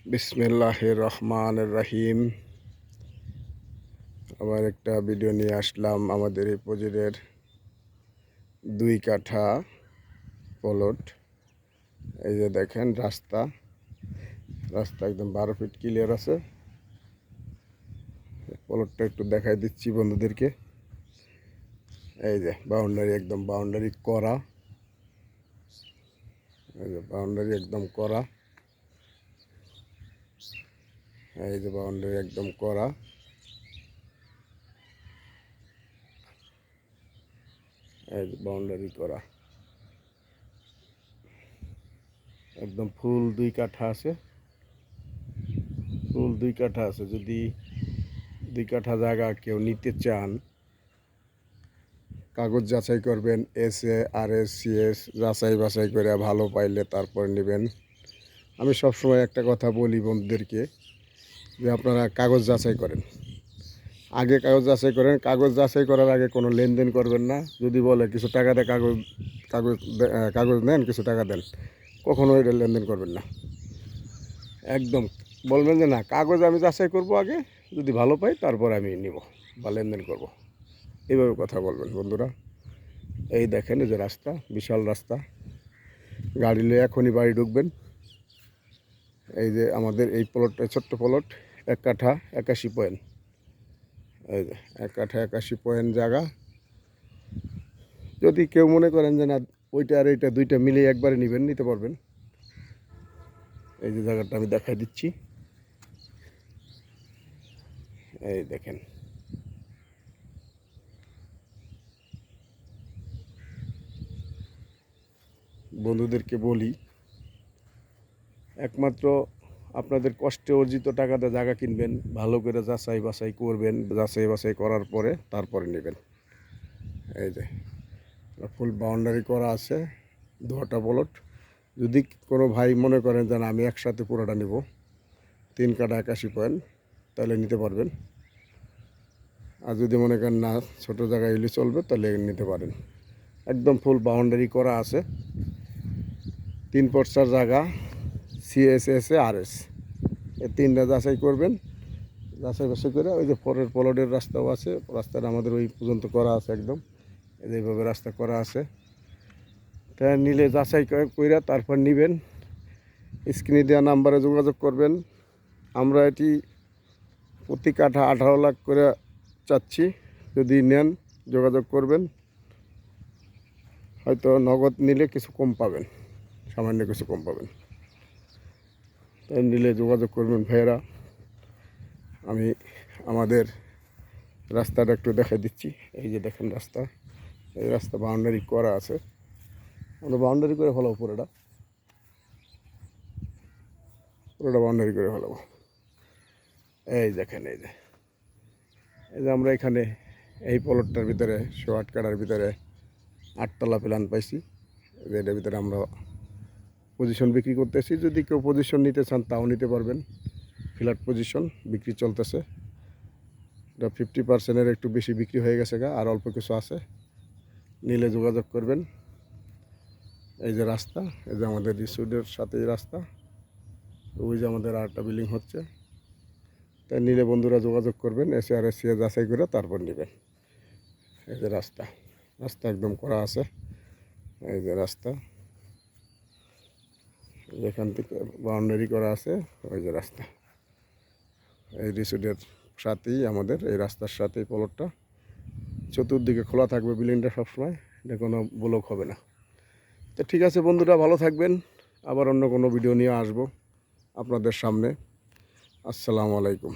বিসমিল্লাহির রহমানির রহিম। আবার একটা ভিডিও নিয়ে আসলাম। আমাদের এই প্রজেক্টের 2 কাঠা প্লট। এই যে দেখেন রাস্তা একদম 12 ফিট ক্লিয়ার আছে। প্লটটা একটু দেখাই দিচ্ছি বন্ধুদেরকে। এই যে বাউন্ডারি একদম বাউন্ডারি করা, এই যে বাউন্ডারি একদম করা, এই যে বাউন্ডারি একদম করা, এই যে বাউন্ডারি করা একদম ফুল 2 কাঠা আছে। ফুল 2 কাঠা আছে। যদি 2 কাঠা জায়গা কেউ নিতে চান, কাগজ যাচাই করবেন, SA RS CS যাচাই বাছাই করে ভালো পাইলে তারপর নেবেন। আমি সবসময় একটা কথা বলি বন্ধুদেরকে যে আপনারা কাগজ যাচাই করেন, আগে কাগজ যাচাই করেন। কাগজ যাচাই করার আগে কোনো লেনদেন করবেন না। যদি বলে কিছু টাকা দেয়, কাগজ কাগজ কাগজ নেন, কিছু টাকা দেন, কখনো এটা লেনদেন করবেন না। একদম বলবেন যে না, কাগজ আমি যাচাই করব, আগে যদি ভালো পাই তারপর আমি নিব বা লেনদেন করব। এইভাবে কথা বলবেন বন্ধুরা। এই দেখেন, এই যে রাস্তা, বিশাল রাস্তা, গাড়ি নিয়ে এখনই বাড়ি ঢুকবেন। এই যে আমাদের এই প্লটটা, ছোট্ট প্লট, 1 কাঠা 81 পয়েন্ট। এই যে 1 কাঠা 81 পয়েন্ট জায়গা। যদি কেউ মনে করেন যে না, ওইটা আর এইটা দুইটা মিলিয়ে একবারে নেবেন, নিতে পারবেন। এই যে জায়গাটা আমি দেখাই দিচ্ছি। এই দেখেন, বন্ধুদেরকে বলি, একমাত্র আপনাদের কষ্টে অর্জিত টাকাতে জায়গা কিনবেন, ভালো করে যাচাই বাছাই করবেন। যাচাই বাছাই করার পরে তারপরে নেবেন। এই যে ফুল বাউন্ডারি করা আছে, 2টা প্লট। যদি কোনো ভাই মনে করেন যে না, আমি একসাথে পুরোটা নেব, 3 কাঠা 81 পয়েন্ট, তাহলে নিতে পারবেন। আর যদি মনে করেন না, ছোটো জায়গায় এলে চলবে, তাহলে নিতে পারেন। একদম ফুল বাউন্ডারি করা আছে, 3 পর্সার জায়গা, CS SA RS এই 3টা যাচাই করবেন। যাচাই বাছাই করে ওই যে পরের প্লটের রাস্তাও আছে, রাস্তাটা আমাদের ওই পর্যন্ত করা আছে একদম। এইভাবে রাস্তা করা আছে। তা নিলে যাচাই করে তারপর নেবেন। স্ক্রিনে দেওয়া নাম্বারে যোগাযোগ করবেন। আমরা এটি প্রতি কাঠা 18 লাখ করে চাচ্ছি। যদি নেন যোগাযোগ করবেন। হয়তো নগদ নিলে কিছু কম পাবেন, সামান্য কিছু কম পাবেন। তাই নিলে যোগাযোগ করবেন ভাইয়েরা। আমি আমাদের রাস্তাটা একটু দেখাই দিচ্ছি। এই যে দেখেন রাস্তা, এই রাস্তা বাউন্ডারি করা আছে। আমরা বাউন্ডারি করে ফেলাবো, পুরোটা বাউন্ডারি করে ফেলাবো। এই দেখেন, এই যে আমরা এখানে এই প্লটটার ভিতরে 108 কাঠার ভিতরে 8তলা প্ল্যান পাইছি। এটার ভিতরে আমরা পজিশন বিক্রি করতেছি। যদি কেউ পজিশন নিতে চান তাও নিতে পারবেন। ফ্ল্যাট পজিশন বিক্রি চলতেছে। এটা 50%-এর একটু বেশি বিক্রি হয়ে গেছে গা, আর অল্প কিছু আছে। নিলে যোগাযোগ করবেন। এই যে রাস্তা, এই যে আমাদের রিসোর্টের সাথেই রাস্তা, ওই যে আমাদের আরেকটা বিল্ডিং হচ্ছে। তাই নিলে বন্ধুরা যোগাযোগ করবেন, এসে আর এসে যাচাই করে তারপর নেবেন। এই যে রাস্তা একদম করা আছে। এই যে রাস্তা, এখান থেকে বাউন্ডারি করা আছে। ওই যে রাস্তা, এই রিসোর্টের সাথেই আমাদের, এই রাস্তার সাথেই প্লটটা। চতুর্দিকে খোলা থাকবে বিল্ডিংটা সবসময়, এটা কোনো ব্লক হবে না। তো ঠিক আছে বন্ধুরা, ভালো থাকবেন। আবার অন্য কোনো ভিডিও নিয়ে আসবো আপনাদের সামনে। আসসালামু আলাইকুম।